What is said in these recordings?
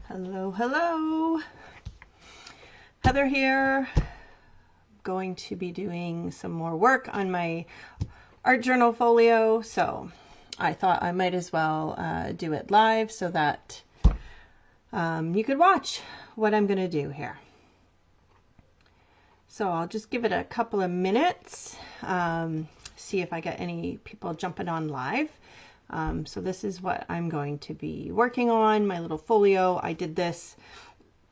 Hello, hello. Heather here. Going to be doing some more work on my art journal folio, so I thought I might as well do it live so that you could watch what I'm going to do here. So I'll just give it a couple of minutes, see if I get any people jumping on live. So this is what I'm going to be working on, my little folio. I did this,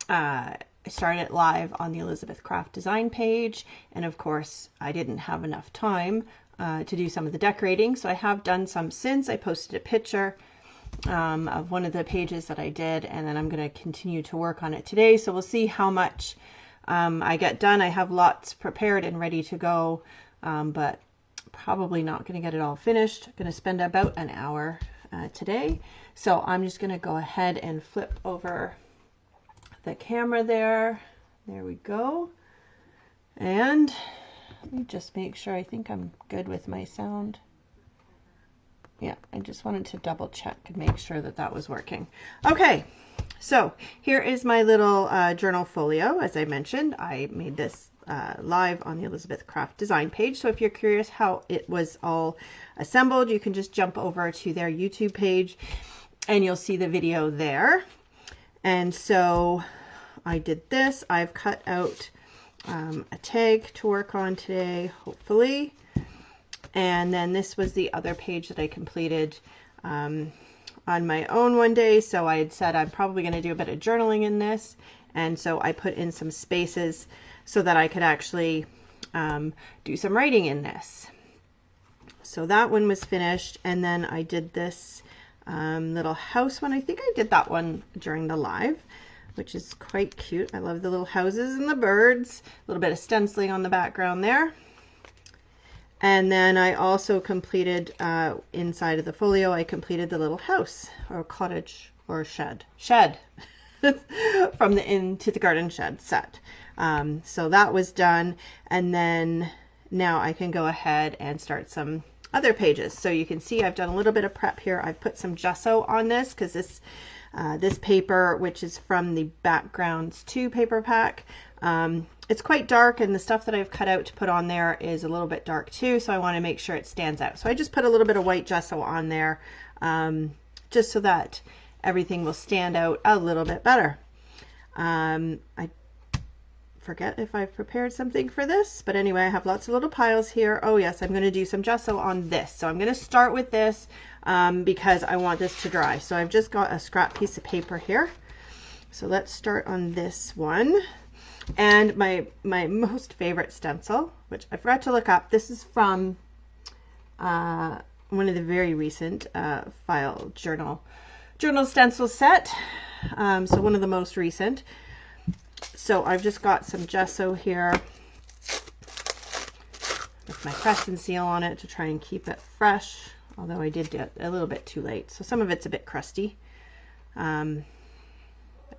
I started it live on the Elizabeth Craft design page, and of course I didn't have enough time to do some of the decorating, so I have done some since. I posted a picture of one of the pages that I did, and then I'm going to continue to work on it today, so we'll see how much I get done. I have lots prepared and ready to go, but probably not going to get it all finished. I'm going to spend about an hour today, so I'm just going to go ahead and flip over the camera there. There we go. And let me just make sure. I think I'm good with my sound. Yeah, I just wanted to double check and make sure that that was working. Okay, so here is my little journal folio. As I mentioned, I made this live on the Elizabeth Craft design page. So if you're curious how it was all assembled, you can just jump over to their YouTube page and you'll see the video there. And so I did this. I've cut out a tag to work on today, hopefully. And then this was the other page that I completed on my own one day. So I had said I'm probably going to do a bit of journaling in this. And so I put in some spaces so that I could actually do some writing in this. So that one was finished. And then I did this little house one. I think I did that one during the live, which is quite cute. I love the little houses and the birds. A little bit of stenciling on the background there. And then I also completed inside of the folio, I completed the little house or cottage or shed from the Into the Garden Shed set. So that was done. And then now I can go ahead and start some other pages. So you can see I've done a little bit of prep here. I've put some gesso on this because this paper, which is from the Backgrounds 2 paper pack, it's quite dark, and the stuff that I've cut out to put on there is a little bit dark too, so I want to make sure it stands out. So I just put a little bit of white gesso on there just so that everything will stand out a little bit better. I forget if I've prepared something for this, but anyway, I have lots of little piles here. Oh yes, I'm going to do some gesso on this. So I'm going to start with this because I want this to dry. So I've just got a scrap piece of paper here. So let's start on this one. And my most favorite stencil, which I forgot to look up, this is from one of the very recent file journal stencil set. So one of the most recent. So I've just got some gesso here with my press and seal on it to try and keep it fresh, although I did it a little bit too late, so some of it's a bit crusty. But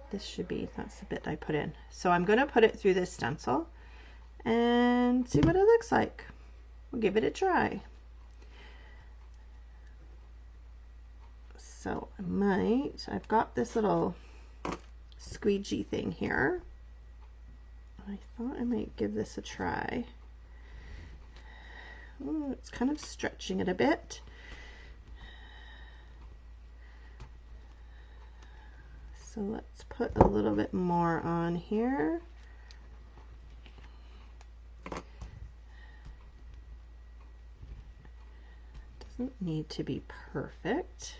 this should be, that's the bit I put in. So I'm going to put it through this stencil and see what it looks like. We'll give it a try. So I've got this little squeegee thing here. I thought I might give this a try. Oh, it's kind of stretching it a bit. So let's put a little bit more on here. Doesn't need to be perfect.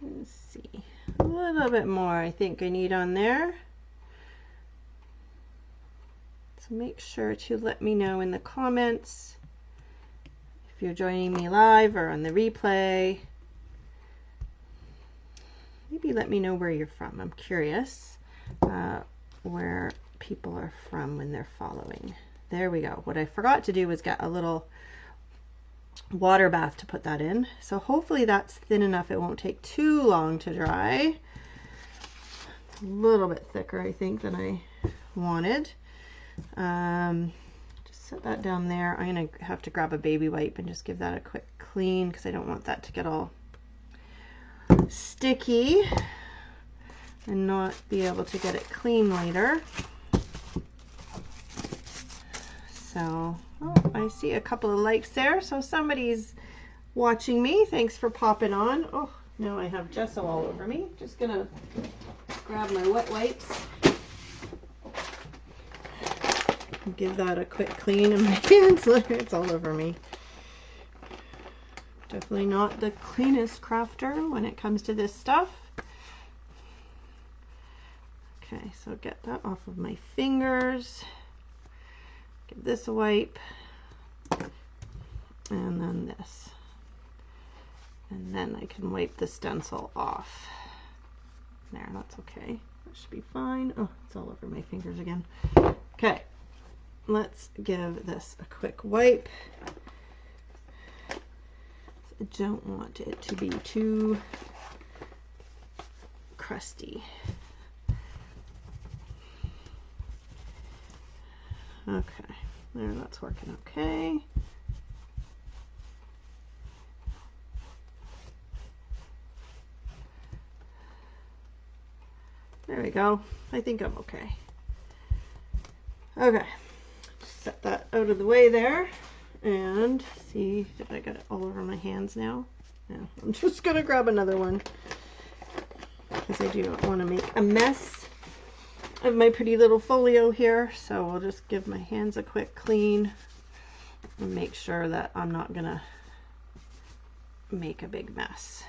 Let's see, a little bit more I think I need on there. So make sure to let me know in the comments if you're joining me live or on the replay. Maybe let me know where you're from. I'm curious where people are from when they're following. There we go. What I forgot to do was get a little water bath to put that in. So hopefully that's thin enough. It won't take too long to dry. A little bit thicker, I think, than I wanted. Just set that down there. I'm going to have to grab a baby wipe and just give that a quick clean because I don't want that to get all sticky and not be able to get it clean later. So, oh, I see a couple of likes there, so somebody's watching me. Thanks for popping on. Oh, now I have gesso all over me. Just gonna grab my wet wipes. Give that a quick clean in my hands. Look, it's all over me. Definitely not the cleanest crafter when it comes to this stuff. Okay, so get that off of my fingers. Give this a wipe. And then this. And then I can wipe the stencil off. There, that's okay. That should be fine. Oh, it's all over my fingers again. Okay, let's give this a quick wipe. I don't want it to be too crusty. Okay, there, that's working okay. There we go. I think I'm okay. Okay, just set that out of the way there. And see, did I get it all over my hands now? Yeah, I'm just gonna grab another one because I do not want to make a mess of my pretty little folio here. So I'll just give my hands a quick clean and make sure that I'm not gonna make a big mess.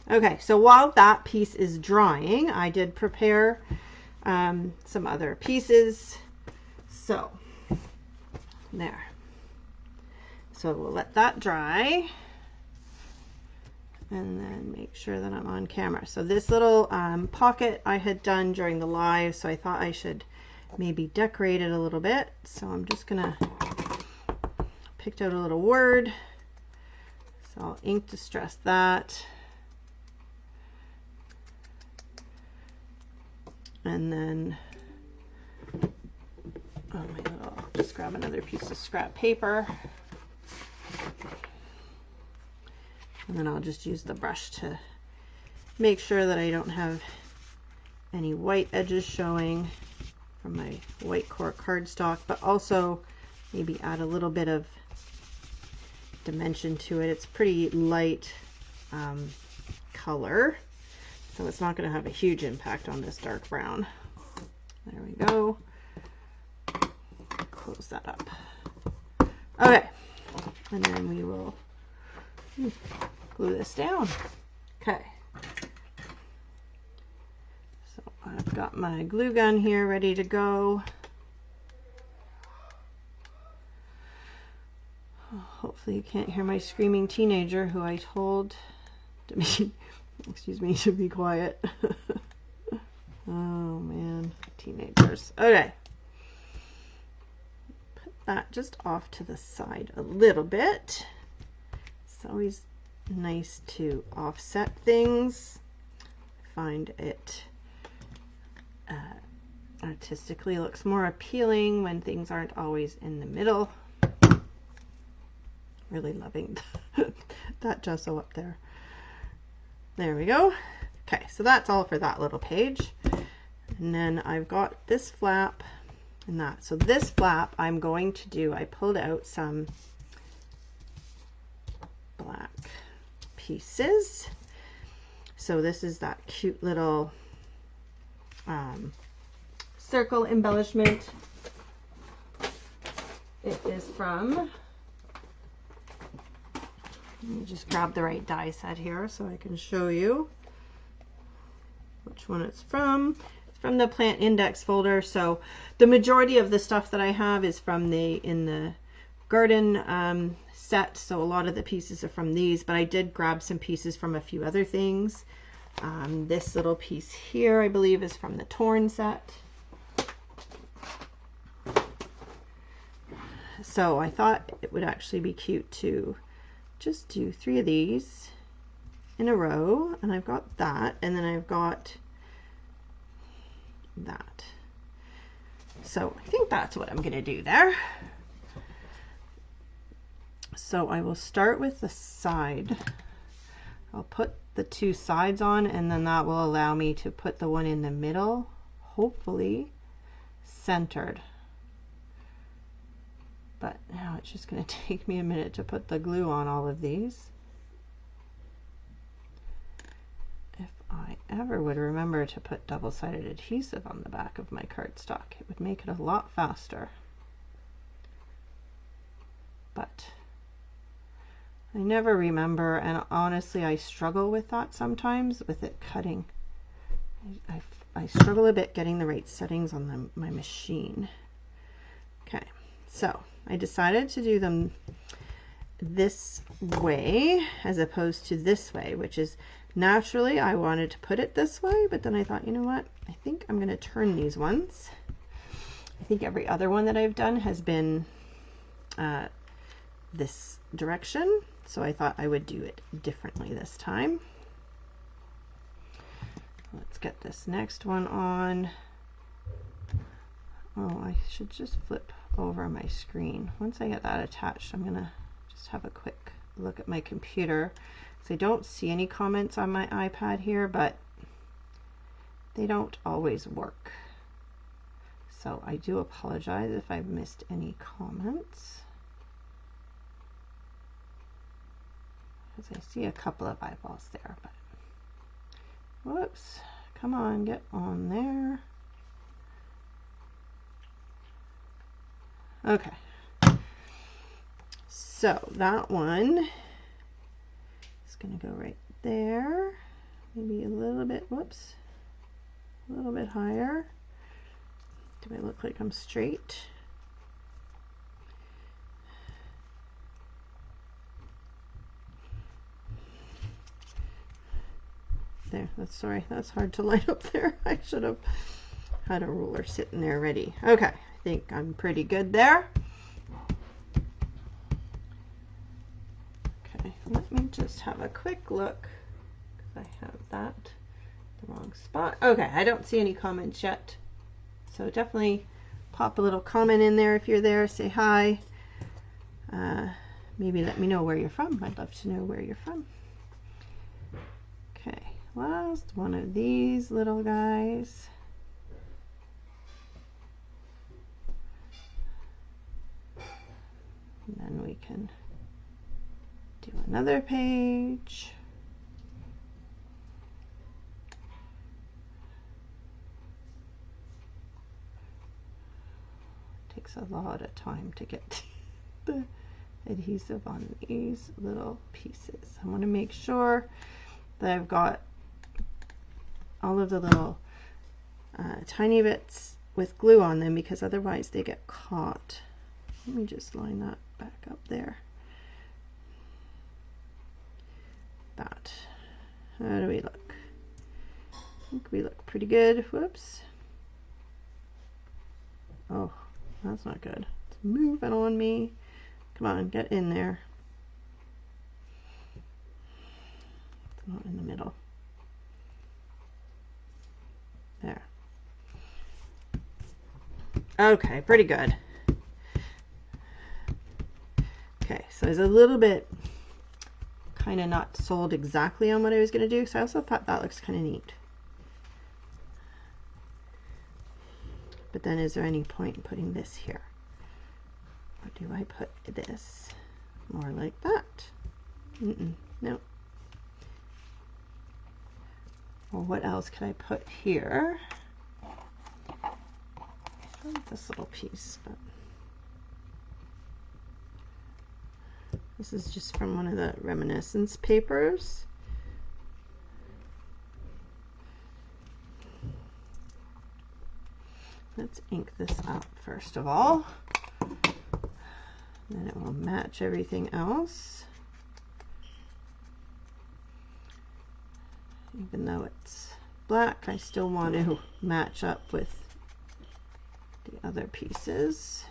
Okay, so while that piece is drying, I did prepare some other pieces. So there. So we'll let that dry and then make sure that I'm on camera. So this little pocket I had done during the live, so I thought I should maybe decorate it a little bit. So I'm just gonna picked out a little word. So I'll ink distress that. And then just grab another piece of scrap paper. And then I'll just use the brush to make sure that I don't have any white edges showing from my white core cardstock, but also maybe add a little bit of dimension to it. It's pretty light color, so it's not going to have a huge impact on this dark brown. There we go. Close that up. Okay, and then we will glue this down. Okay, so I've got my glue gun here ready to go. Hopefully you can't hear my screaming teenager who I told to be, excuse me, to be quiet. Oh man, teenagers. Okay. Put that just off to the side a little bit. It's always nice to offset things. I find it artistically looks more appealing when things aren't always in the middle. Really loving that gesso up there. There we go. Okay, so that's all for that little page. And then I've got this flap and that. So this flap I'm going to do, I pulled out some black pieces. So this is that cute little circle embellishment. It is from, let me just grab the right die set here so I can show you which one it's from. It's from the plant index folder. So the majority of the stuff that I have is from in the garden set. So a lot of the pieces are from these, but I did grab some pieces from a few other things. This little piece here, I believe, is from the torn set. So I thought it would actually be cute to just do 3 of these in a row, and I've got that, and then I've got that. So I think that's what I'm going to do there. So I will start with the side I'll put the two sides on, and then that will allow me to put the one in the middle, hopefully centered. But now it's just going to take me a minute to put the glue on all of these. If I ever would remember to put double-sided adhesive on the back of my cardstock, it would make it a lot faster. But I never remember, and honestly I struggle with that sometimes, with it cutting. I struggle a bit getting the right settings on my machine. Okay, so I decided to do them this way as opposed to this way, which is naturally I wanted to put it this way, but then I thought, you know what, I think I'm going to turn these ones. I think every other one that I've done has been this direction, so I thought I would do it differently this time. Let's get this next one on. Oh, I should just flip over my screen. Once I get that attached, I'm gonna just have a quick look at my computer. So I don't see any comments on my iPad here, but they don't always work. So I do apologize if I've missed any comments, because I see a couple of eyeballs there, but whoops, come on, get on there. Okay, so that one is going to go right there, maybe a little bit, whoops, a little bit higher. Do I look like I'm straight? There, that's hard to line up there. I should have had a ruler sitting there ready. Okay, I think I'm pretty good there. Okay, let me just have a quick look, because I have that the wrong spot. Okay, I don't see any comments yet, so definitely pop a little comment in there if you're there. Say hi. Maybe let me know where you're from. I'd love to know where you're from. Okay, last one of these little guys. And then we can do another page. It takes a lot of time to get the adhesive on these little pieces. I want to make sure that I've got all of the little tiny bits with glue on them, because otherwise they get caught. Let me just line that back up there. That. How do we look? I think we look pretty good. Whoops. Oh, that's not good. It's moving on me. Come on, get in there. It's not in the middle. There. Okay, pretty good. Okay, so I was a little bit kind of not sold exactly on what I was going to do, so I also thought that looks kind of neat. But then is there any point in putting this here? Or do I put this more like that? No. Well, what else could I put here? I like this little piece, but this is just from one of the reminiscence papers. Let's ink this up first of all. Then it will match everything else. Even though it's black, I still want to match up with the other pieces.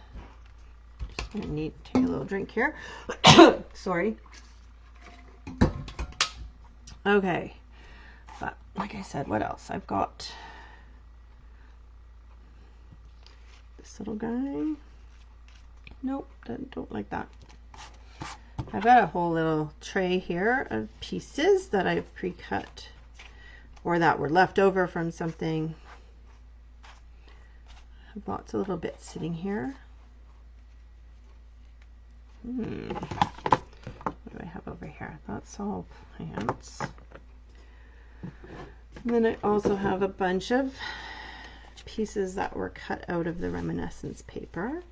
Just gonna need to take a little drink here. Sorry. Okay, but like I said, what else? I've got this little guy. Nope, don't like that. I've got a whole little tray here of pieces that I've pre-cut or that were left over from something. I have lots of little bits sitting here. What do I have over here? That's all plants. And then I also have a bunch of pieces that were cut out of the reminiscence paper.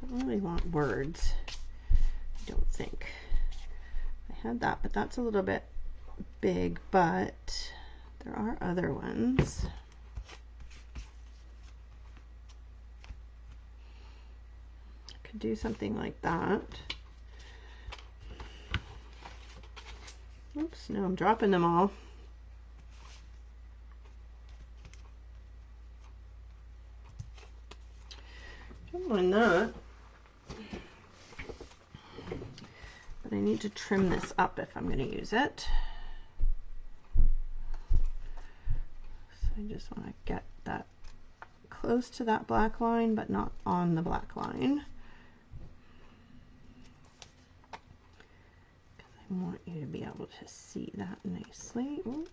I don't really want words, I don't think. I had that, but that's a little bit big, but there are other ones. I could do something like that. Oops, no, I'm dropping them all. Don't mind that. But I need to trim this up if I'm going to use it. So I just want to get that close to that black line, but not on the black line. Because I want you to be able to see that nicely. Ooh,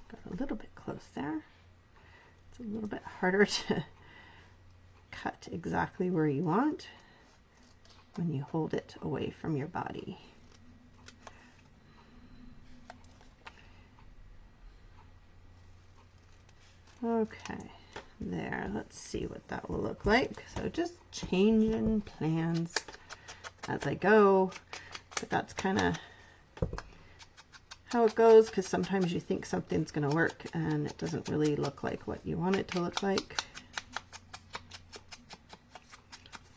got a little bit close there. It's a little bit harder to cut exactly where you want when you hold it away from your body. Okay, there, let's see what that will look like. So just changing plans as I go, but that's kind of how it goes, because sometimes you think something's going to work and it doesn't really look like what you want it to look like.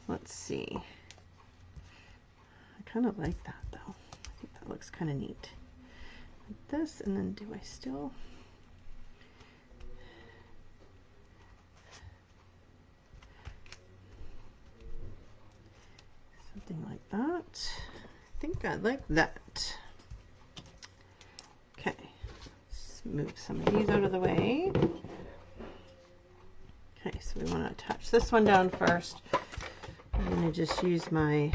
Let's see. I kind of like that though. I think that looks kind of neat. Like this, and then do I still? Something like that. I think I like that. Okay, let's move some of these out of the way. Okay, so we want to attach this one down first. I'm going to just use my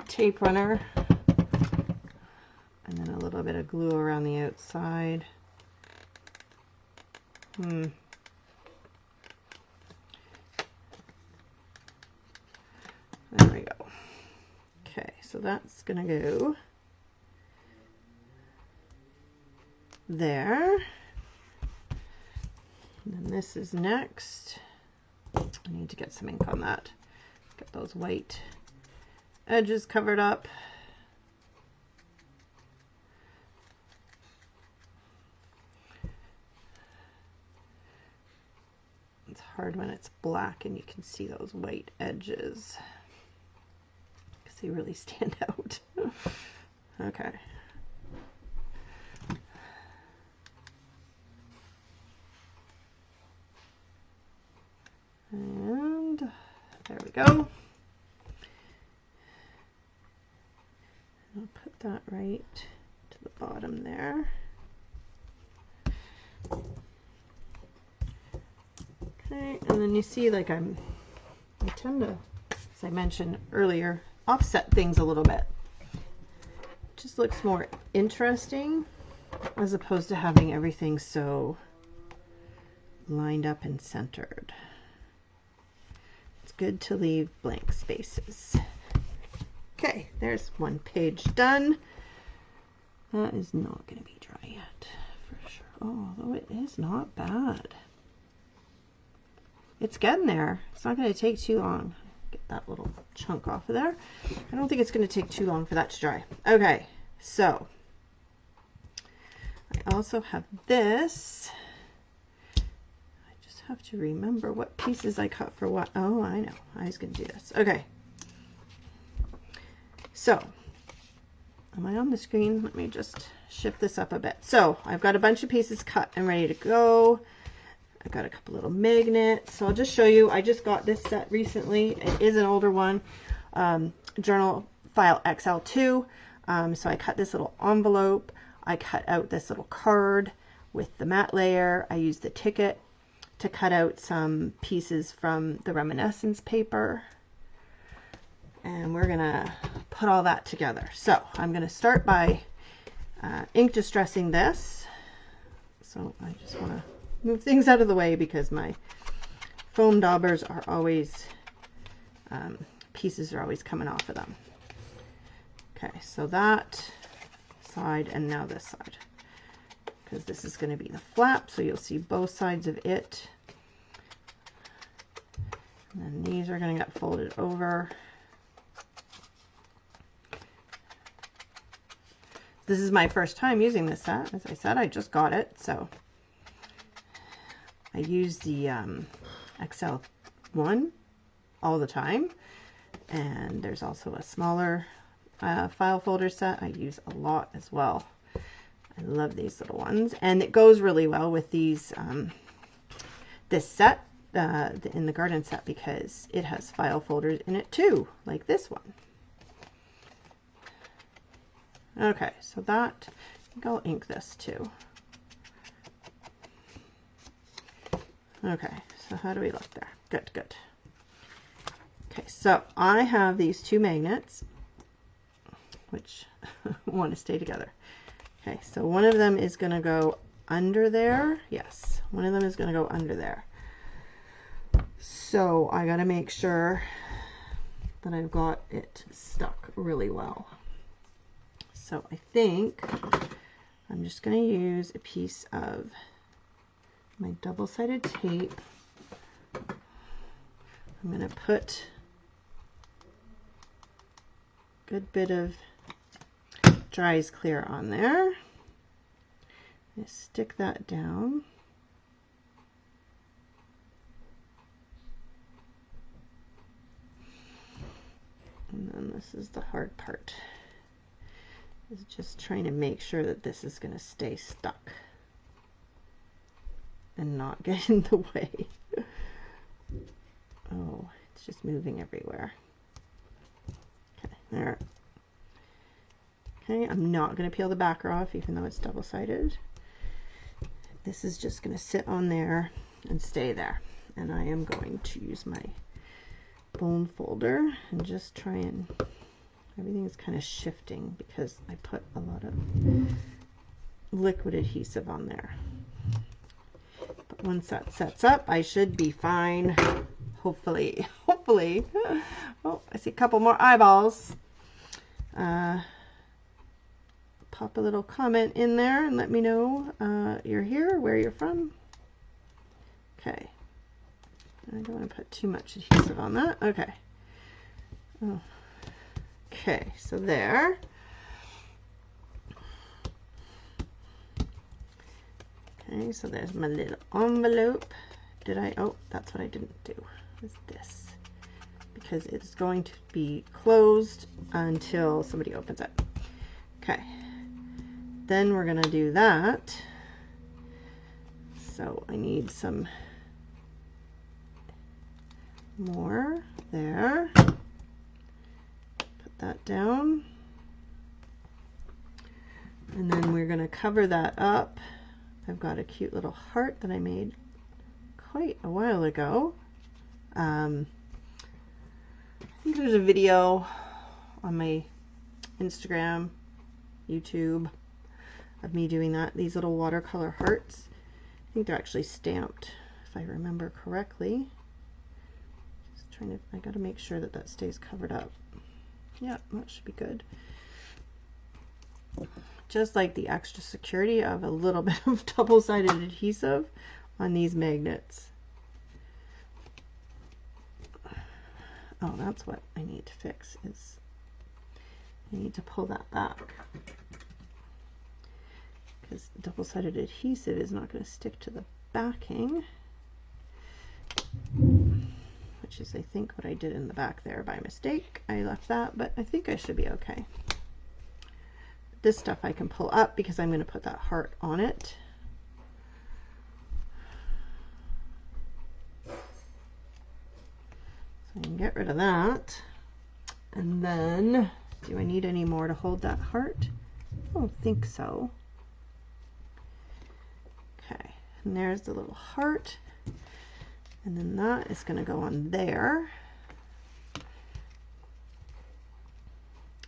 tape runner and then a little bit of glue around the outside. There we go. Okay, so that's going to go there. And then this is next. I need to get some ink on that. Get those white edges covered up. It's hard when it's black and you can see those white edges because they really stand out. Okay. And there we go. I'll put that right to the bottom there. Okay, and then you see, like I tend to, as I mentioned earlier, offset things a little bit. It just looks more interesting as opposed to having everything so lined up and centered. It's good to leave blank spaces. Okay, there's one page done. That is not going to be dry yet, for sure. Oh, although it is not bad. It's getting there. It's not going to take too long. Get that little chunk off of there. I don't think it's going to take too long for that to dry. Okay, so I also have this. I just have to remember what pieces I cut for what. Oh, I know. I was going to do this. Okay. So, am I on the screen? Let me just shift this up a bit. So, I've got a bunch of pieces cut and ready to go. I've got a couple little magnets. So, I'll just show you. I just got this set recently. It is an older one. Journal file XL2. So, I cut this little envelope. I cut out this little card with the matte layer. I used the ticket to cut out some pieces from the reminiscence paper. And we're gonna put all that together. So I'm gonna start by ink distressing this. So I just wanna move things out of the way because my foam daubers are always, pieces are always coming off of them. Okay, so that side and now this side, because this is gonna be the flap, so you'll see both sides of it. And then these are gonna get folded over. This is my first time using this set. As I said, I just got it, so I use the XL1 all the time. And there's also a smaller file folder set I use a lot as well. I love these little ones, and it goes really well with these this set in the garden set because it has file folders in it too, like this one. Okay, so that, I think I'll ink this too. Okay, so how do we look there? Good, good. Okay, so I have these two magnets, which want to stay together. Okay, so one of them is going to go under there. Yes, one of them is going to go under there. So I got to make sure that I've got it stuck really well. So I think I'm just going to use a piece of my double-sided tape. I'm going to put a good bit of Dries Clear on there. Just stick that down. And then this is the hard part. Is just trying to make sure that this is going to stay stuck and not get in the way. Oh, it's just moving everywhere. Okay, there. Okay, I'm not going to peel the backer off even though it's double-sided. This is just going to sit on there and stay there. And I am going to use my bone folder and just try and, everything is kind of shifting because I put a lot of liquid adhesive on there. But once that sets up, I should be fine. Hopefully, hopefully. Oh, I see a couple more eyeballs. Pop a little comment in there and let me know you're here, where you're from. Okay. I don't want to put too much adhesive on that. Okay. Oh. Okay, so there. Okay, so there's my little envelope. Did I? Oh, that's what I didn't do. Is this, because it's going to be closed until somebody opens it. Okay. Then we're going to do that. So I need some more there. Put that down. And then we're going to cover that up. I've got a cute little heart that I made quite a while ago. I think there's a video on my Instagram, YouTube, of me doing that. These little watercolor hearts. I think they're actually stamped, if I remember correctly. Just trying to, I gotta make sure that that stays covered up. Yeah, that should be good. Just like the extra security of a little bit of double-sided adhesive on these magnets. Oh, that's what I need to fix, is I need to pull that back, because double-sided adhesive is not going to stick to the backing, which is, I think, what I did in the back there by mistake. I left that, but I think I should be okay. This stuff I can pull up because I'm going to put that heart on it. So I can get rid of that. And then, do I need any more to hold that heart? I don't think so. Okay, and there's the little heart. And then that is going to go on there.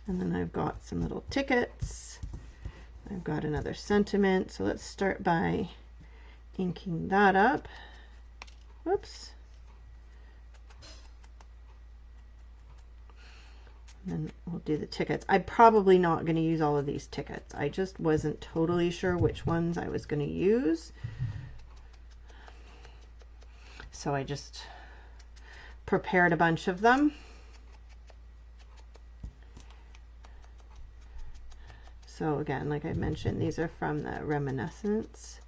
And then I've got some little tickets. I've got another sentiment. So let's start by inking that up. Whoops. And then we'll do the tickets. I'm probably not going to use all of these tickets. I just wasn't totally sure which ones I was going to use. So I just prepared a bunch of them. So again, like I mentioned, these are from the Reminiscence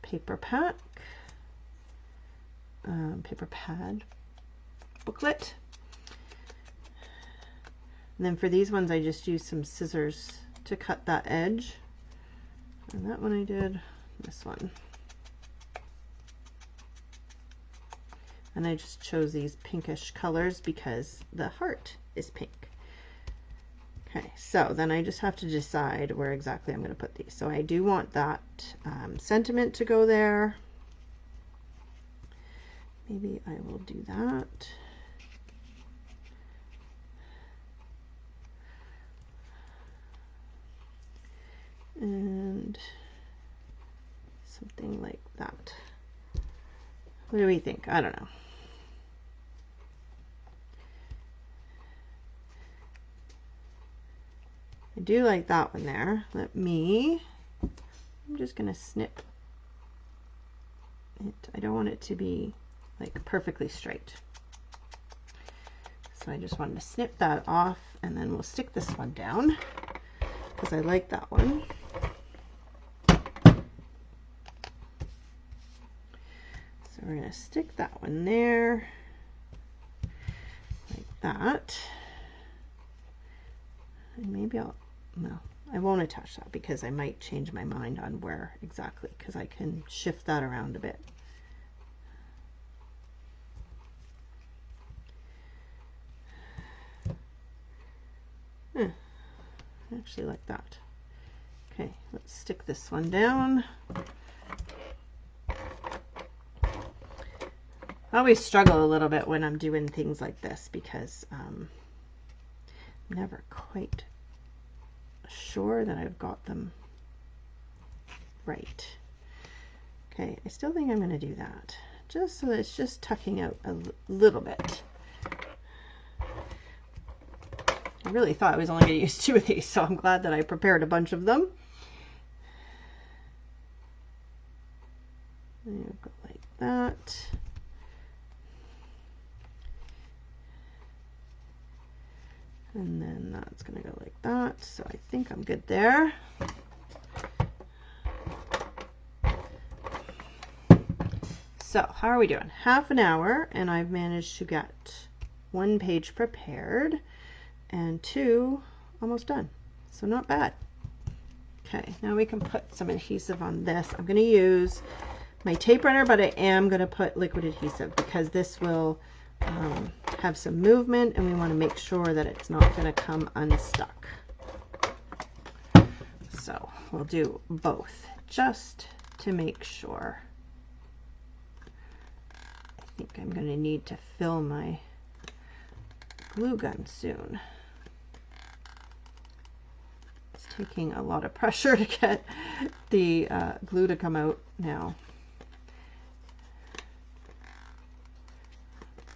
paper pack, paper pad booklet. And then for these ones, I just used some scissors to cut that edge. And that one I did, this one. And I just chose these pinkish colors because the heart is pink. Okay, so then I just have to decide where exactly I'm going to put these. So I do want that sentiment to go there. Maybe I will do that. And something like that. What do we think? I don't know. I do like that one there. I'm just going to snip it. I don't want it to be like perfectly straight. So I just wanted to snip that off, and then we'll stick this one down because I like that one. So we're going to stick that one there like that. And maybe no, I won't attach that because I might change my mind on where exactly, because I can shift that around a bit. I actually like that. Okay, let's stick this one down. I always struggle a little bit when I'm doing things like this because I'm never quite sure that I've got them right. Okay, I still think I'm going to do that just so that it's just tucking out a little bit. I really thought I was only going to use 2 of these, so I'm glad that I prepared a bunch of them. There you go, like that. And then that's going to go like that. So I think I'm good there. So how are we doing? Half an hour, and I've managed to get 1 page prepared and 2 almost done. So not bad. Okay, now we can put some adhesive on this. I'm going to use my tape runner, but I am going to put liquid adhesive because this will have some movement, and we want to make sure that it's not going to come unstuck. So we'll do both just to make sure. I think I'm going to need to fill my glue gun soon. It's taking a lot of pressure to get the glue to come out now.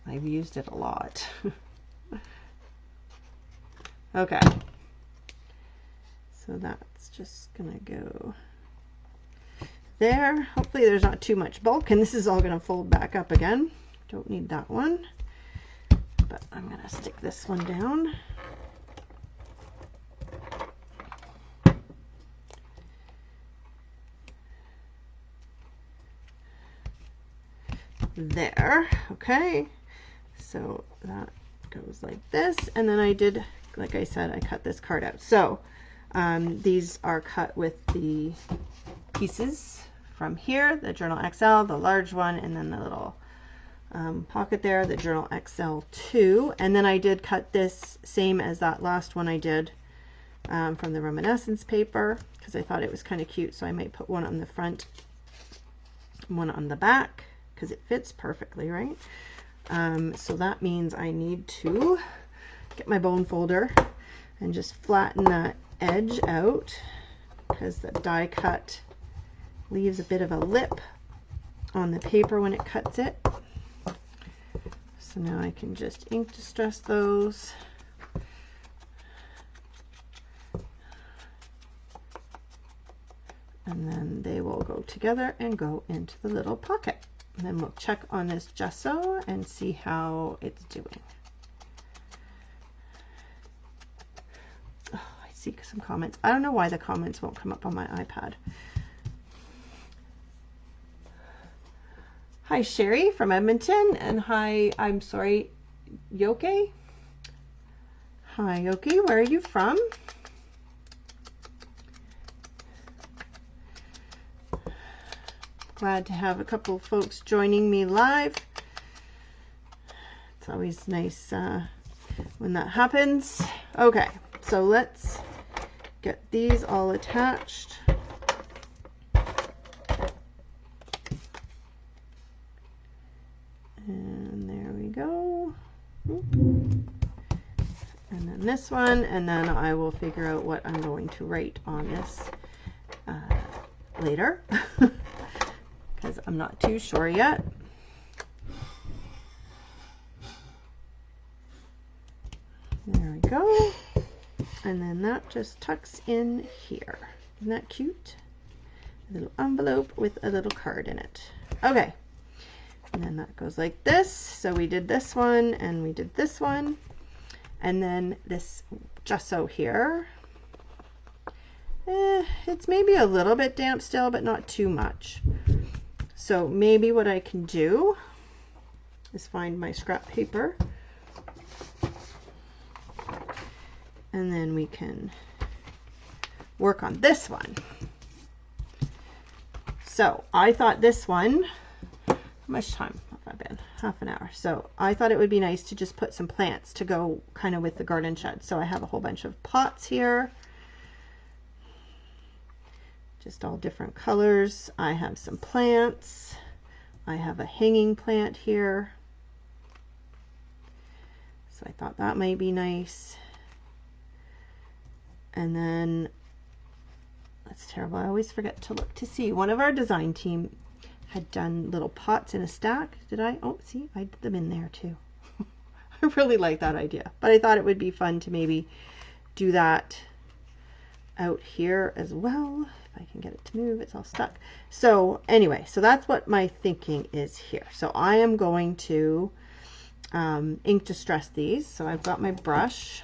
I've used it a lot. Okay. So that's just gonna go there. Hopefully there's not too much bulk, and this is all gonna fold back up again. Don't need that one, but I'm gonna stick this one down. There, okay. So that goes like this, and then I did, like I said, I cut this card out. So these are cut with the pieces from here, the Journal XL, the large one, and then the little pocket there, the Journal XL2. And then I did cut this same as that last one I did from the Reminiscence paper because I thought it was kind of cute. So I might put one on the front, one on the back, because it fits perfectly, right? So that means I need to get my bone folder and just flatten that edge out, because the die cut leaves a bit of a lip on the paper when it cuts it. So now I can just ink distress those. And then they will go together and go into the little pocket. And then we'll check on this gesso and see how it's doing. Oh, I see some comments. I don't know why the comments won't come up on my iPad. Hi, Sherry from Edmonton, and hi, I'm sorry, Yoke. Hi, Yoke, where are you from? Glad to have a couple of folks joining me live. It's always nice when that happens. Okay, so let's get these all attached. And there we go. And then this one, and then I will figure out what I'm going to write on this later. Because I'm not too sure yet. There we go. And then that just tucks in here. Isn't that cute? A little envelope with a little card in it. Okay. And then that goes like this. So we did this one and we did this one. And then this gesso here. It's maybe a little bit damp still, but not too much. So maybe what I can do is find my scrap paper, and then we can work on this one. So I thought this one, how much time have I been? Half an hour. So I thought it would be nice to just put some plants to go kind of with the garden shed. So I have a whole bunch of pots here. Just all different colors. I have some plants. I have a hanging plant here. So I thought that might be nice. And then, that's terrible. I always forget to look to see. One of our design team had done little pots in a stack. Did I? Oh, see, I did them in there too. I really like that idea. But I thought it would be fun to maybe do that out here as well. If I can get it to move, it's all stuck. So anyway, so that's what my thinking is here. So I am going to ink distress these. So I've got my brush,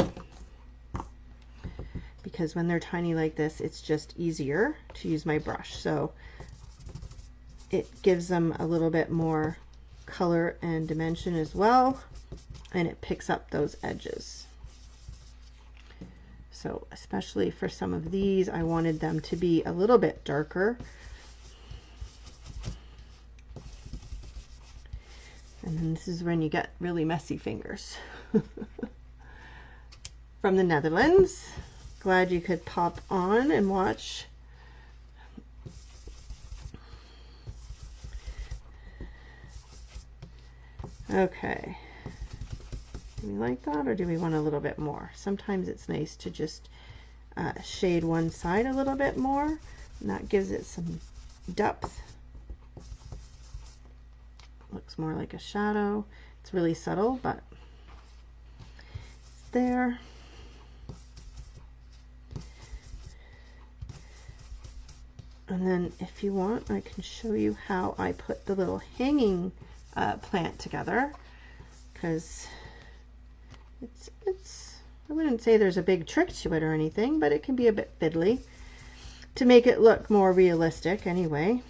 because when they're tiny like this, it's just easier to use my brush. So it gives them a little bit more color and dimension as well, and it picks up those edges. So especially for some of these, I wanted them to be a little bit darker. And then this is when you get really messy fingers. From the Netherlands. Glad you could pop on and watch. Okay. Do we like that, or do we want a little bit more? Sometimes it's nice to just shade one side a little bit more, and that gives it some depth. Looks more like a shadow. It's really subtle, but it's there. And then if you want, I can show you how I put the little hanging plant together, because I wouldn't say there's a big trick to it or anything, but it can be a bit fiddly to make it look more realistic anyway.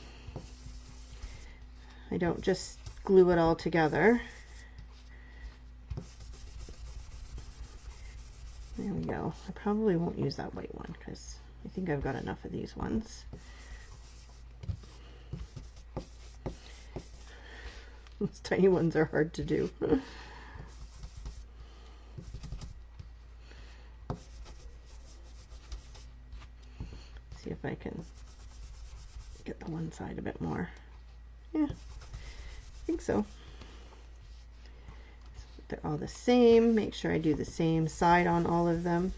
I don't just glue it all together. There we go. I probably won't use that white one because I think I've got enough of these ones. Those tiny ones are hard to do. See if I can get the one side a bit more. Yeah. think so. They're all the same. Make sure I do the same side on all of them.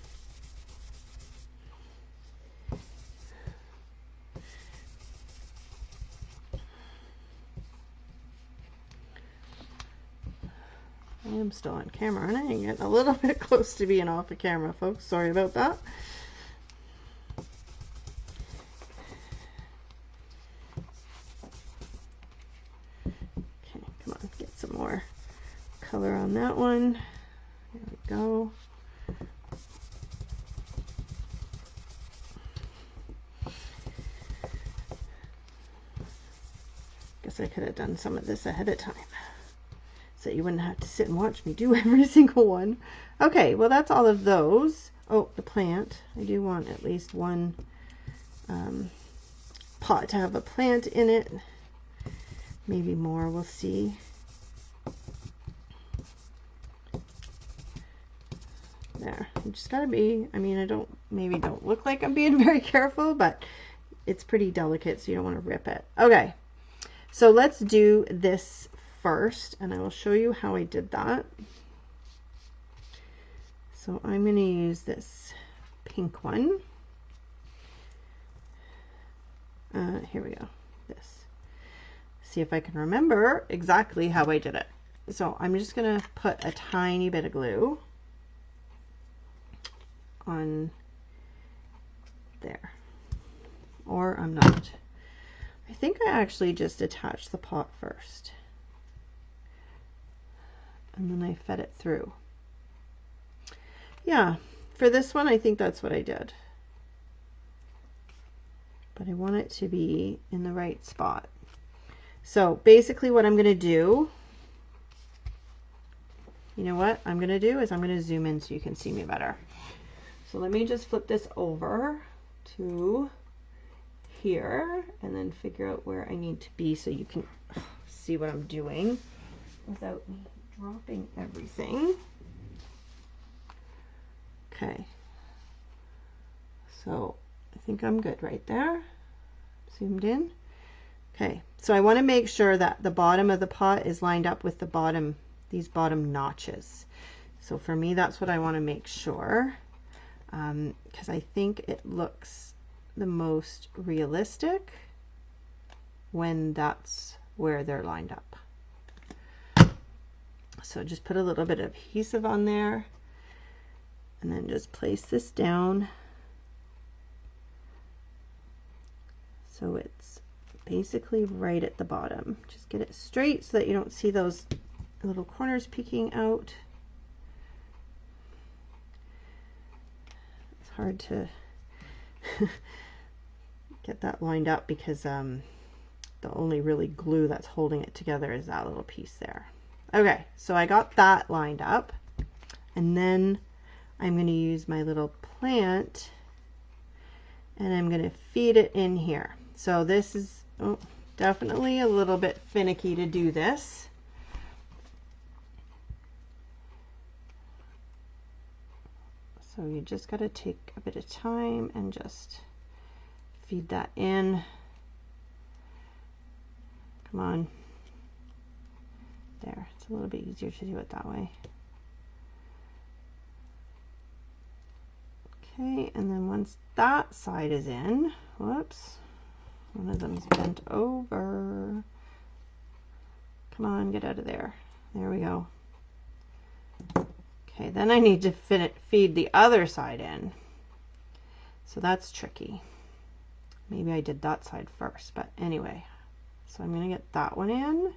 I am still on camera, and I'm getting a little bit close to being off of camera, folks. Sorry about that. Okay, come on, get some more color on that one. There we go. Guess I could have done some of this ahead of time, so you wouldn't have to sit and watch me do every single one. Okay, well that's all of those. Oh, the plant. I do want at least one pot to have a plant in it. Maybe more, we'll see. There, you just gotta be, I mean, maybe don't look like I'm being very careful, but it's pretty delicate, so you don't want to rip it. Okay, so let's do this first, and I will show you how I did that. So I'm going to use this pink one. Here we go. This. See if I can remember exactly how I did it. So I'm just going to put a tiny bit of glue on there. Or I'm not. I think I actually just attached the pot first. And then I fed it through. Yeah, for this one, I think that's what I did. But I want it to be in the right spot. So basically what I'm going to do, you know what I'm going to do is I'm going to zoom in so you can see me better. So let me just flip this over to here and then figure out where I need to be so you can see what I'm doing without me dropping everything. Okay, so I think I'm good right there. Zoomed in. Okay, so I want to make sure that the bottom of the pot is lined up with the bottom, these bottom notches. So for me, that's what I want to make sure, because I think it looks the most realistic when that's where they're lined up. So just put a little bit of adhesive on there. And then just place this down so it's basically right at the bottom. Just get it straight so that you don't see those little corners peeking out. It's hard to get that lined up because the only really glue that's holding it together is that little piece there. Okay, so I got that lined up, and then I'm going to use my little plant and I'm going to feed it in here. So this is definitely a little bit finicky to do this. So you just got to take a bit of time and just feed that in. Come on. There, it's a little bit easier to do it that way. Okay, and then once that side is in, whoops, one of them's bent over. Come on, get out of there. There we go. Okay, then I need to feed the other side in. So that's tricky. Maybe I did that side first, but anyway. So I'm going to get that one in.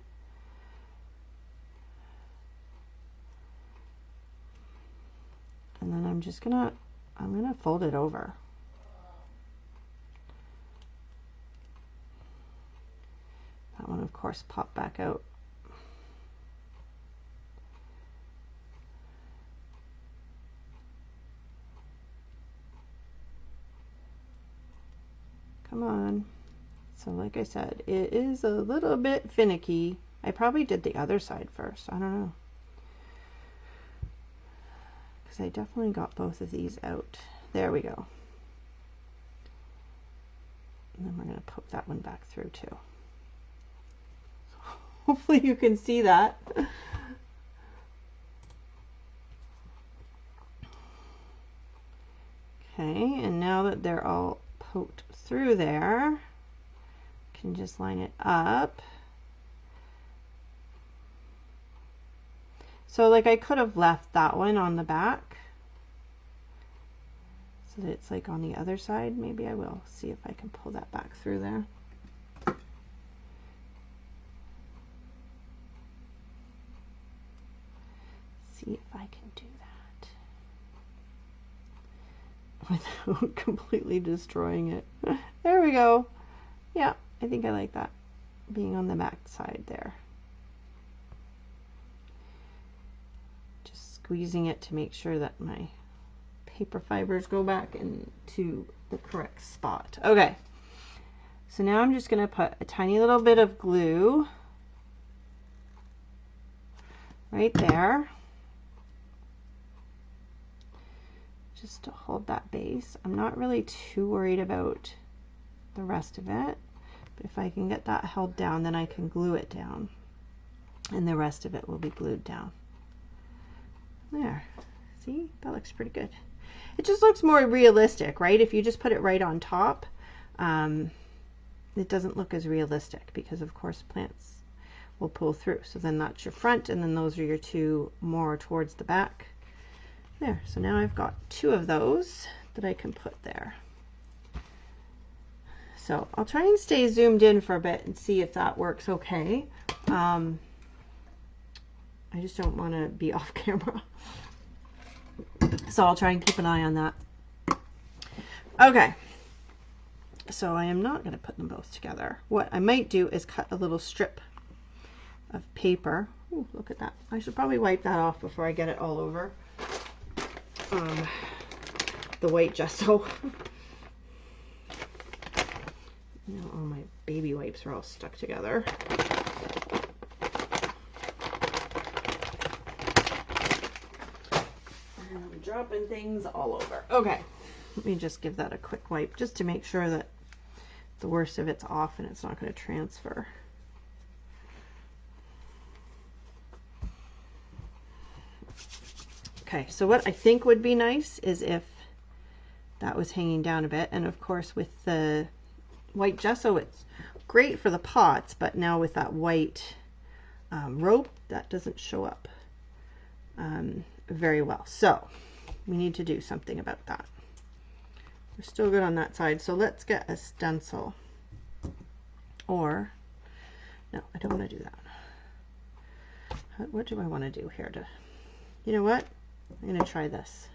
And then I'm just gonna fold it over. That one, of course, popped back out. Come on. So like I said, it is a little bit finicky. I probably did the other side first. I don't know. Because I definitely got both of these out. There we go. And then we're going to poke that one back through too. Hopefully you can see that. Okay, and now that they're all poked through there, I can just line it up. So like I could have left that one on the back so that it's like on the other side. Maybe I will see if I can pull that back through there. See if I can do that without completely destroying it. There we go. Yeah, I think I like that, being on the back side there. Just squeezing it to make sure that my paper fibers go back into the correct spot. Okay, so now I'm just going to put a tiny little bit of glue right there, just to hold that base. I'm not really too worried about the rest of it, but if I can get that held down, then I can glue it down, and the rest of it will be glued down. There, see, that looks pretty good. It just looks more realistic, right? If you just put it right on top, it doesn't look as realistic, because of course plants will pull through. So then that's your front, and then those are your two more towards the back. There, so now I've got two of those that I can put there. So I'll try and stay zoomed in for a bit and see if that works okay. I just don't want to be off camera. So I'll try and keep an eye on that. Okay, so I am not going to put them both together. What I might do is cut a little strip of paper. Ooh, look at that. I should probably wipe that off before I get it all over the white gesso. Now all my baby wipes are all stuck together. And I'm dropping things all over. Okay, let me just give that a quick wipe just to make sure that the worst of it's off and it's not going to transfer. Okay, so what I think would be nice is if that was hanging down a bit, and of course with the white gesso it's great for the pots, but now with that white rope, that doesn't show up very well. So we need to do something about that. We're still good on that side, so let's get a stencil. Or, no, I don't want to do that. What do I want to do here to, you know what? I'm going to try this.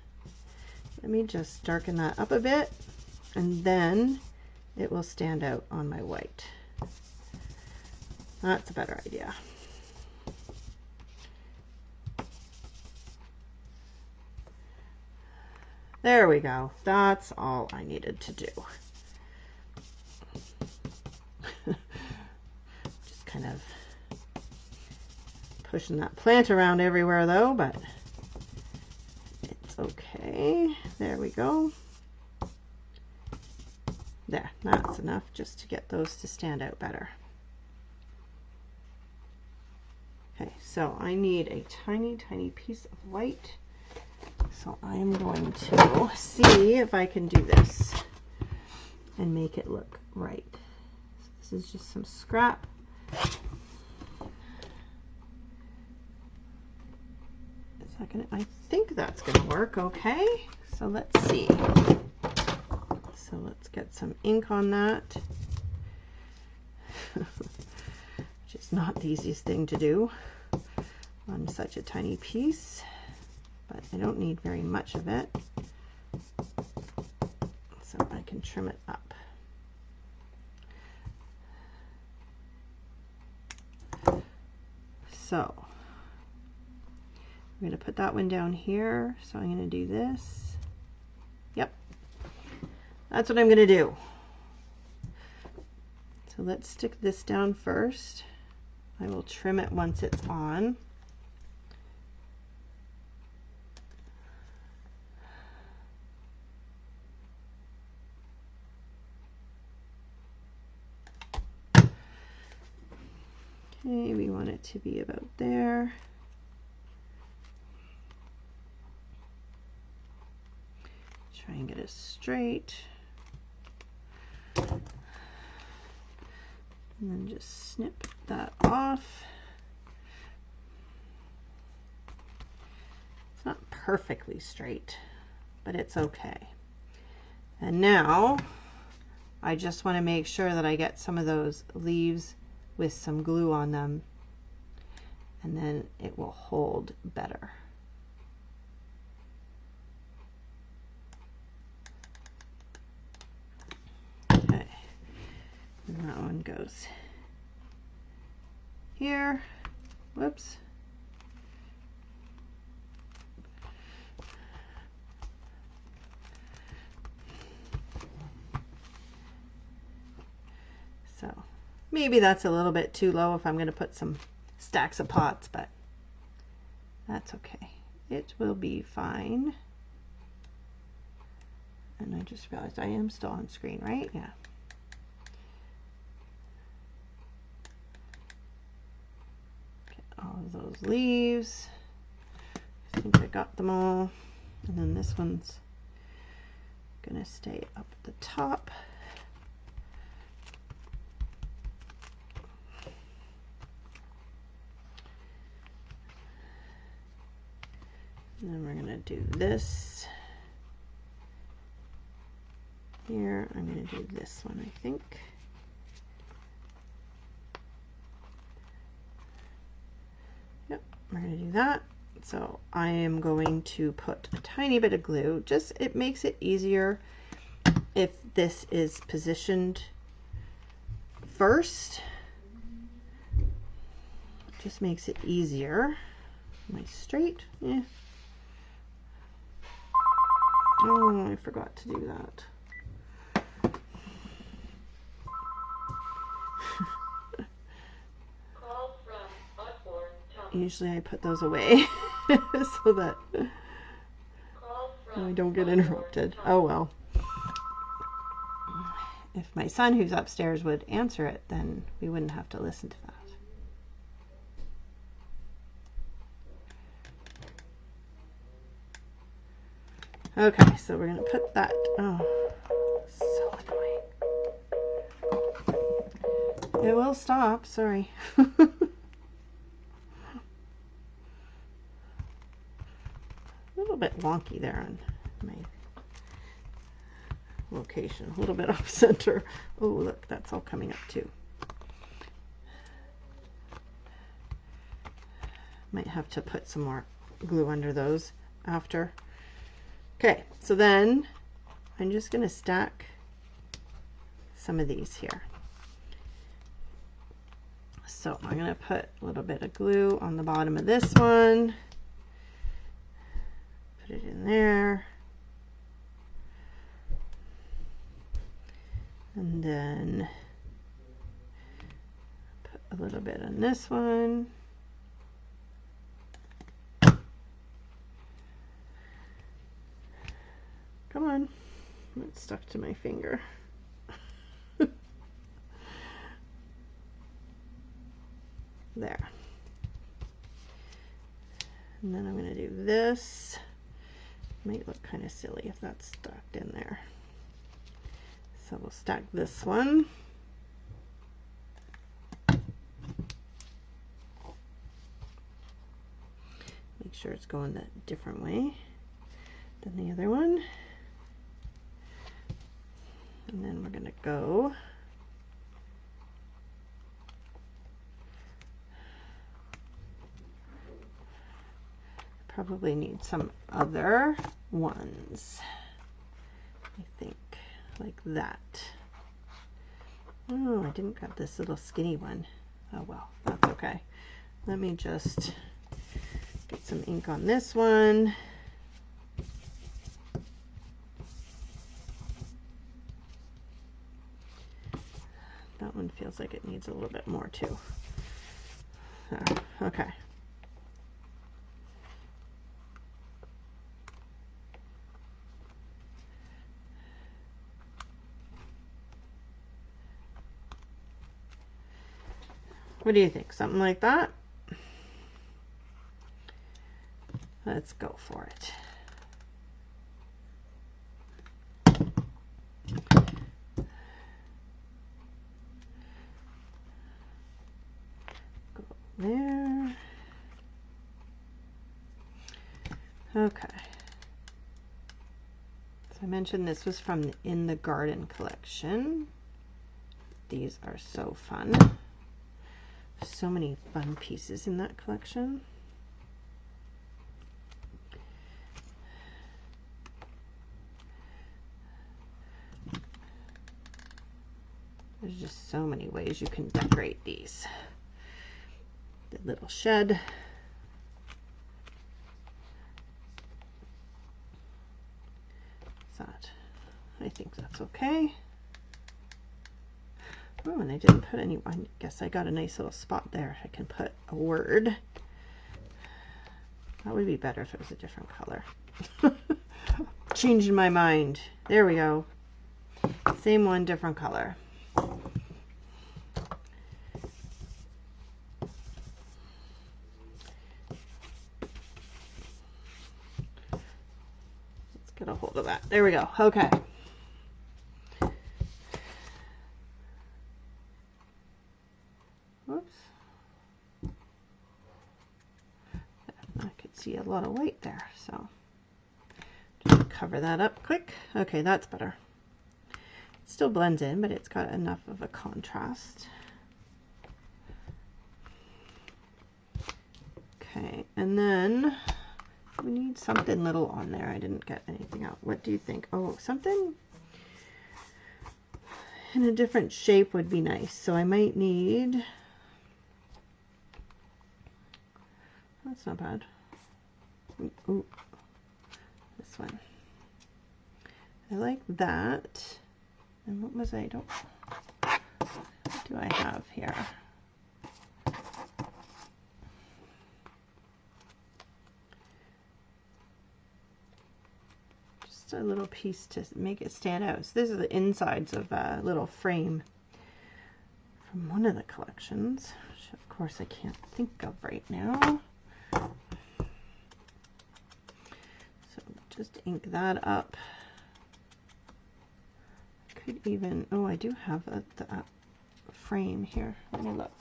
Let me just darken that up a bit, and then it will stand out on my white. That's a better idea. There we go. That's all I needed to do. Just kind of pushing that plant around everywhere though, but it's okay. There we go. There, that's enough just to get those to stand out better. Okay, so I need a tiny, tiny piece of white. So I am going to see if I can do this and make it look right. So this is just some scrap. I think that's going to work okay. So let's see. So let's get some ink on that, which is not the easiest thing to do on such a tiny piece, but I don't need very much of it, so I can trim it up. So I'm going to put that one down here, so I'm going to do this. Yep, that's what I'm going to do. So let's stick this down first. I will trim it once it's on. Okay, we want it to be about there. Try and get it straight. And then just snip that off. It's not perfectly straight, but it's okay. And now I just want to make sure that I get some of those leaves with some glue on them, and then it will hold better. Okay, and that one goes here. Whoops. So maybe that's a little bit too low if I'm going to put some stacks of pots, but that's okay. It will be fine. And I just realized I am still on screen, right? Yeah. Get all of those leaves. I think I got them all. And then this one's gonna stay up at the top. And then we're gonna do this. Here, I'm going to do this one, I think. Yep, we're going to do that. So I am going to put a tiny bit of glue. Just, it makes it easier if this is positioned first. Just makes it easier. Am I straight? Yeah. Oh, I forgot to do that. Usually I put those away so that I don't get interrupted. Oh well. If my son who's upstairs would answer it, then we wouldn't have to listen to that. Okay, so we're going to put that. Oh, so annoying. It will stop, sorry. A little bit wonky there on my location, a little bit off center. Oh, look, that's all coming up too. Might have to put some more glue under those after. Okay, so then I'm just going to stack some of these here. So I'm going to put a little bit of glue on the bottom of this one. Put it in there. And then put a little bit on this one. Come on. It's stuck to my finger. There. And then I'm going to do this. Might look kind of silly if that's stuck in there. So we'll stack this one. Make sure it's going a different way than the other one. And then we're going to go probably need some other ones, I think, like that. Oh, I didn't grab this little skinny one. Oh well, that's okay. Let me just get some ink on this one. That one feels like it needs a little bit more too. So, okay. What do you think? Something like that? Let's go for it. Go there. Okay. So I mentioned this was from the In the Garden collection. These are so fun. So many fun pieces in that collection. There's just so many ways you can decorate these. The little shed. That. I think that's okay. Oh, and I didn't put any, I guess I got a nice little spot there. I can put a word. That would be better if it was a different color. Changing my mind. There we go. Same one, different color. Let's get a hold of that. There we go. Okay. Whoops. I could see a lot of white there, so just cover that up quick. Okay, that's better. It still blends in, but it's got enough of a contrast. Okay, and then we need something little on there. I didn't get anything out. What do you think? Oh, something in a different shape would be nice. So I might need, that's not bad. Ooh, this one. I like that. And what was what do I have here? Just a little piece to make it stand out. So these are the insides of a little frame from one of the collections, which of course I can't think of right now. So just ink that up. Could even, oh, I do have the frame here. Let me look.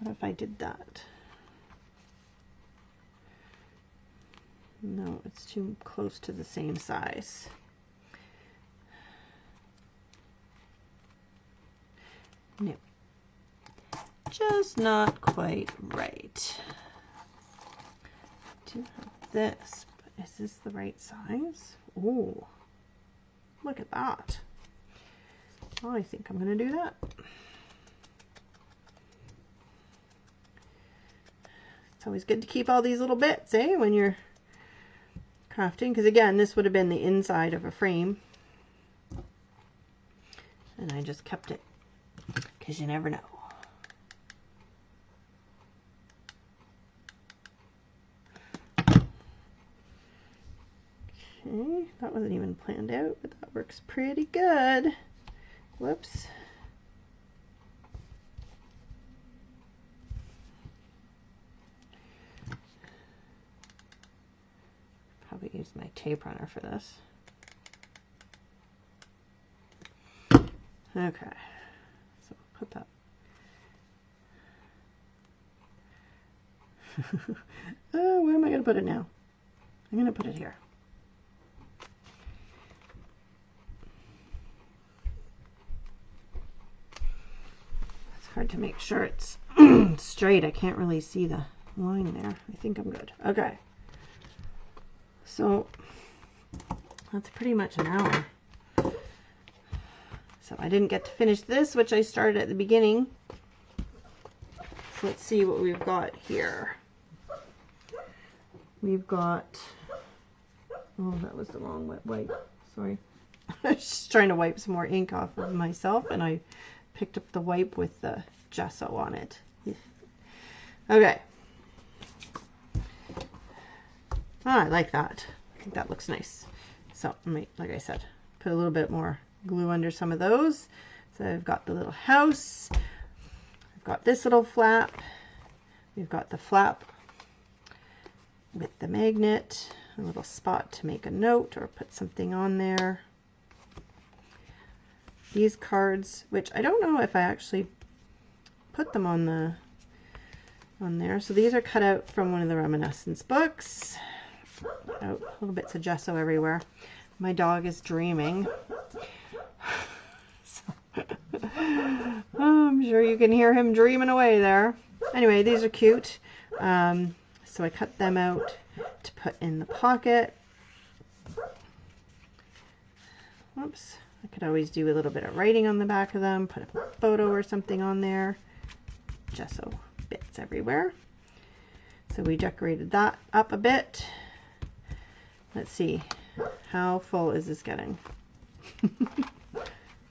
What if I did that? No, it's too close to the same size. No, just not quite right. I do have this, but is this the right size? Oh, look at that. Oh, I think I'm going to do that. It's always good to keep all these little bits, when you're crafting, because again, this would have been the inside of a frame. And I just kept it, because you never know. Okay, that wasn't even planned out, but that works pretty good. Whoops. Probably use my tape runner for this. Okay, so put that. Oh, where am I going to put it now? I'm going to put it here. Hard to make sure it's straight. I can't really see the line there. I think I'm good. Okay. So that's pretty much an hour. So I didn't get to finish this, which I started at the beginning. So let's see what we've got here. We've got, oh, that was the wrong wet wipe. Sorry. I was just trying to wipe some more ink off of myself, and I picked up the wipe with the gesso on it. Okay. Oh, I like that. I think that looks nice. So, like I said, put a little bit more glue under some of those. So I've got the little house. I've got this little flap. We've got the flap with the magnet, a little spot to make a note or put something on there. These cards, which I don't know if I actually put them on there. So these are cut out from one of the reminiscence books. Oh, little bits of gesso everywhere. My dog is dreaming. Oh, I'm sure you can hear him dreaming away there. Anyway, these are cute. So I cut them out to put in the pocket. Whoops. I could always do a little bit of writing on the back of them, put a photo or something on there. Gesso bits everywhere. So we decorated that up a bit. Let's see, how full is this getting?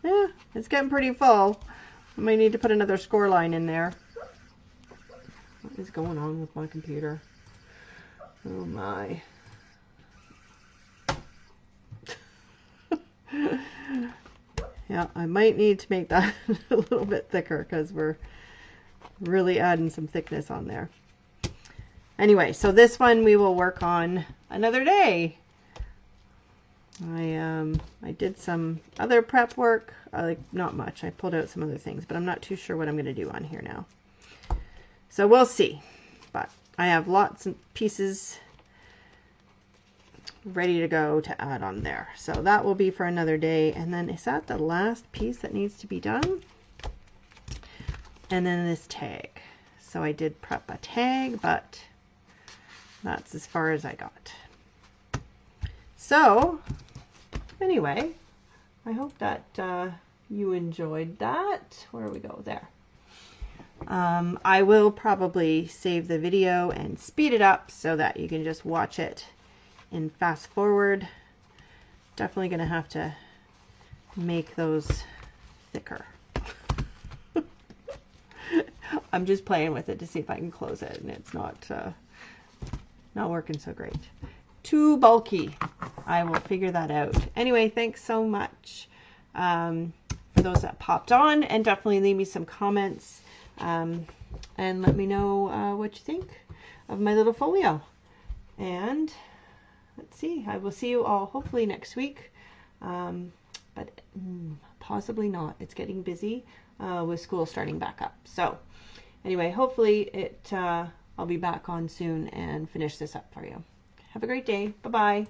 Yeah, it's getting pretty full. I might need to put another score line in there. What is going on with my computer? Oh my. Yeah, I might need to make that a little bit thicker because we're really adding some thickness on there. Anyway, so this one we will work on another day. I did some other prep work, like not much. I pulled out some other things, but I'm not too sure what I'm going to do on here now. So we'll see. But I have lots of pieces ready to go to add on there. So that will be for another day. And then is that the last piece that needs to be done? And then this tag. So I did prep a tag, but that's as far as I got. So anyway, I hope that you enjoyed that. Where do we go? There. I will probably save the video and speed it up so that you can just watch it in fast forward. Definitely going to have to make those thicker. I'm just playing with it to see if I can close it, and it's not working so great. Too bulky. I will figure that out. Anyway, thanks so much for those that popped on, and definitely leave me some comments and let me know what you think of my little folio. And let's see, I will see you all hopefully next week, but possibly not. It's getting busy with school starting back up. So anyway, hopefully I'll be back on soon and finish this up for you. Have a great day. Bye-bye.